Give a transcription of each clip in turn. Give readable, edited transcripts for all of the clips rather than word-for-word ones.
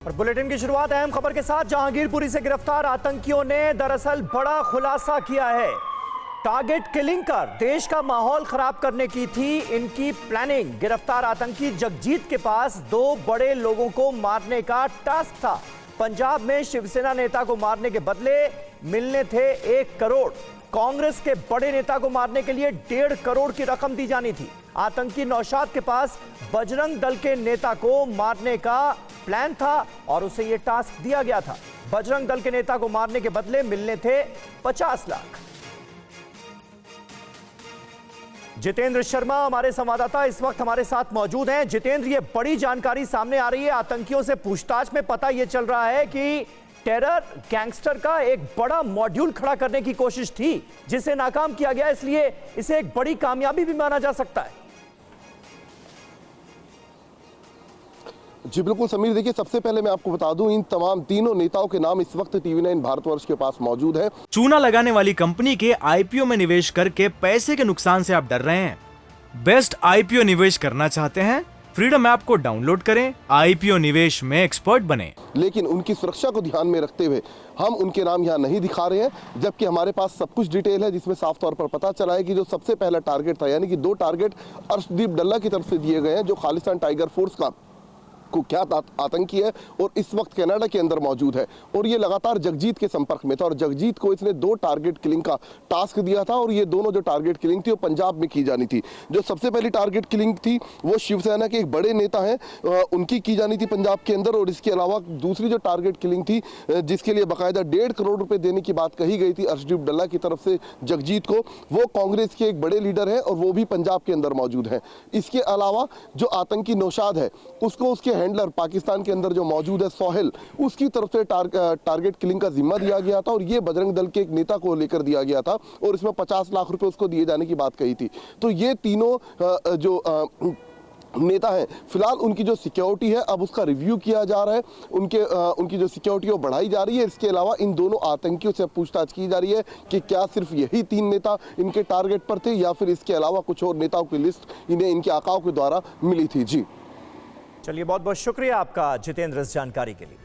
और बुलेटिन की शुरुआत अहम खबर के साथ। जहांगीरपुरी से गिरफ्तार आतंकियों ने दरअसल बड़ा खुलासा किया है। टारगेट किलिंग कर देश का माहौल खराब करने की थी इनकी प्लानिंग। गिरफ्तार आतंकी जगजीत के पास दो बड़े लोगों को मारने का टास्क था। पंजाब में शिवसेना नेता को मारने के बदले मिलने थे 1 करोड़। कांग्रेस के बड़े नेता को मारने के लिए 1.5 करोड़ की रकम दी जानी थी। आतंकी नौशाद के पास बजरंग दल के नेता को मारने का प्लान था और उसे यह टास्क दिया गया था। बजरंग दल के नेता को मारने के बदले मिलने थे 50 लाख। जितेंद्र शर्मा हमारे संवाददाता इस वक्त हमारे साथ मौजूद हैं। जितेंद्र, ये बड़ी जानकारी सामने आ रही है। आतंकियों से पूछताछ में पता यह चल रहा है कि टेरर गैंगस्टर का एक बड़ा मॉड्यूल खड़ा करने की कोशिश थी जिसे नाकाम किया गया, इसलिए इसे एक बड़ी कामयाबी भी माना जा सकता है। जी बिल्कुल समीर, देखिए सबसे पहले मैं आपको बता दूं इन तमाम तीनों नेताओं के नाम इस वक्त TV9 भारतवर्ष के पास मौजूद है। चूना लगाने वाली कंपनी के IPO में निवेश करके पैसे के नुकसान से आप डर रहे हैं? बेस्ट IPO निवेश करना चाहते हैं? फ्रीडम ऐप को डाउनलोड करें, IPO निवेश में एक्सपर्ट बने। लेकिन उनकी सुरक्षा को ध्यान में रखते हुए हम उनके नाम यहाँ नहीं दिखा रहे हैं, जबकि हमारे पास सब कुछ डिटेल है जिसमें साफ तौर पर पता चला है कि जो सबसे पहला टारगेट था, यानी कि 2 टारगेट अर्शदीप डल्ला की तरफ से दिए गए हैं जो खालिस्तान टाइगर फोर्स का कुख्यात आतंकी है और इस वक्त कनाडा के अंदर मौजूद है। और ये लगातार जगजीत के संपर्क में था और जगजीत को इसने 2 टारगेट किलिंग का टास्क दिया था और ये दोनों जो टारगेट किलिंग थी वो पंजाब में की जानी थी। जो सबसे पहली टारगेट किलिंग थी वो शिवसेना के एक बड़े नेता हैं उनकी की जानी थी पंजाब के अंदर। और इसके अलावा दूसरी जो टारगेट किलिंग थी जिसके लिए बाकायदा 1.5 करोड़ रुपए देने की बात कही गई थी अर्शदीप डल्ला की तरफ से जगजीत को, वो कांग्रेस के एक बड़े लीडर हैं और वो भी पंजाब के अंदर मौजूद हैं। इसके अलावा जो आतंकी नौशाद है उसको उसके हैंडलर पाकिस्तान के अंदर जो मौजूद है सोहेल, उसकी तरफ से टारगेट किलिंग का जिम्मा दिया गया था और ये बजरंग दल के एक नेता को लेकर दिया गया था और इसमें 50 लाख रुपए उसको दिए जाने की बात कही थी। तो ये तीनों जो नेता हैं, फिलहाल उनकी जो सिक्योरिटी है अब उसका रिव्यू किया जा रहा है। उनकी जो सिक्योरिटी है वो बढ़ाई जा रही है। इसके अलावा इन दोनों आतंकियों से पूछताछ की जा रही है कि क्या सिर्फ यही 3 नेता इनके टारगेट पर थे या फिर इसके अलावा कुछ और नेताओं की लिस्ट इन्हें इनके आकाओं के द्वारा मिली थी। जी चलिए, बहुत बहुत शुक्रिया आपका जितेंद्र इस जानकारी के लिए।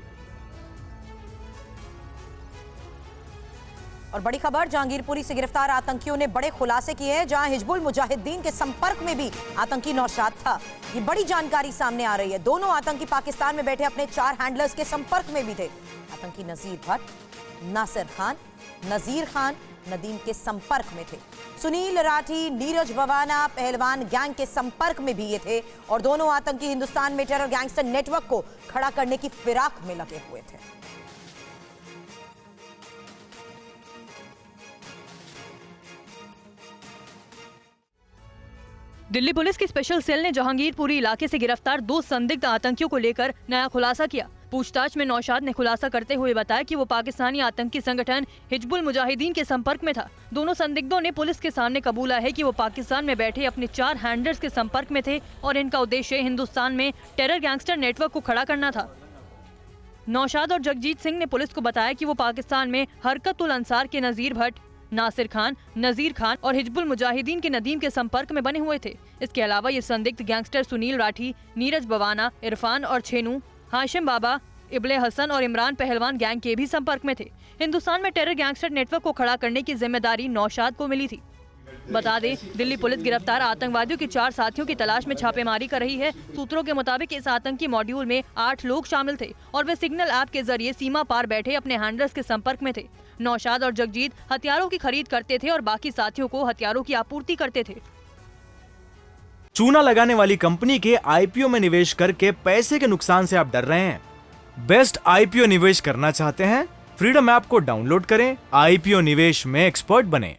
और बड़ी खबर, जहांगीरपुरी से गिरफ्तार आतंकियों ने बड़े खुलासे किए हैं, जहां हिजबुल मुजाहिदीन के संपर्क में भी आतंकी नौशाद था। ये बड़ी जानकारी सामने आ रही है। दोनों आतंकी पाकिस्तान में बैठे अपने 4 हैंडलर्स के संपर्क में भी थे। आतंकी नजीर भट्ट, नासिर खान, नजीर खान, नदीम के संपर्क में थे। सुनील राठी, नीरज बवाना, पहलवान गैंग के संपर्क में भी ये थे और दोनों आतंकी हिंदुस्तान में टेरर गैंगस्टर नेटवर्क को खड़ा करने की फिराक में लगे हुए थे। दिल्ली पुलिस की स्पेशल सेल ने जहांगीरपुरी इलाके से गिरफ्तार 2 संदिग्ध आतंकियों को लेकर नया खुलासा किया। पूछताछ में नौशाद ने खुलासा करते हुए बताया कि वो पाकिस्तानी आतंकी संगठन हिजबुल मुजाहिदीन के संपर्क में था। दोनों संदिग्धों ने पुलिस के सामने कबूला है कि वो पाकिस्तान में बैठे अपने 4 हैंडलर्स के संपर्क में थे और इनका उद्देश्य हिंदुस्तान में टेरर गैंगस्टर नेटवर्क को खड़ा करना था। नौशाद और जगजीत सिंह ने पुलिस को बताया कि वो पाकिस्तान में हरकतुल अंसार के नजीर भट्ट, नासिर खान, नजीर खान और हिजबुल मुजाहिदीन के नदीम के संपर्क में बने हुए थे। इसके अलावा ये संदिग्ध गैंगस्टर सुनील राठी, नीरज बवाना, इरफान और छेनू, हाशिम बाबा, इब्ले हसन और इमरान पहलवान गैंग के भी संपर्क में थे। हिंदुस्तान में टेरर गैंगस्टर नेटवर्क को खड़ा करने की जिम्मेदारी नौशाद को मिली थी। बता दें, दिल्ली पुलिस गिरफ्तार आतंकवादियों के 4 साथियों की तलाश में छापेमारी कर रही है। सूत्रों के मुताबिक इस आतंकी मॉड्यूल में 8 लोग शामिल थे और वे सिग्नल ऐप के जरिए सीमा पार बैठे अपने हैंडलर्स के संपर्क में थे। नौशाद और जगजीत हथियारों की खरीद करते थे और बाकी साथियों को हथियारों की आपूर्ति करते थे। चूना लगाने वाली कंपनी के IPO में निवेश करके पैसे के नुकसान से आप डर रहे हैं? बेस्ट IPO निवेश करना चाहते हैं? फ्रीडम ऐप को डाउनलोड करें, IPO निवेश में एक्सपर्ट बने।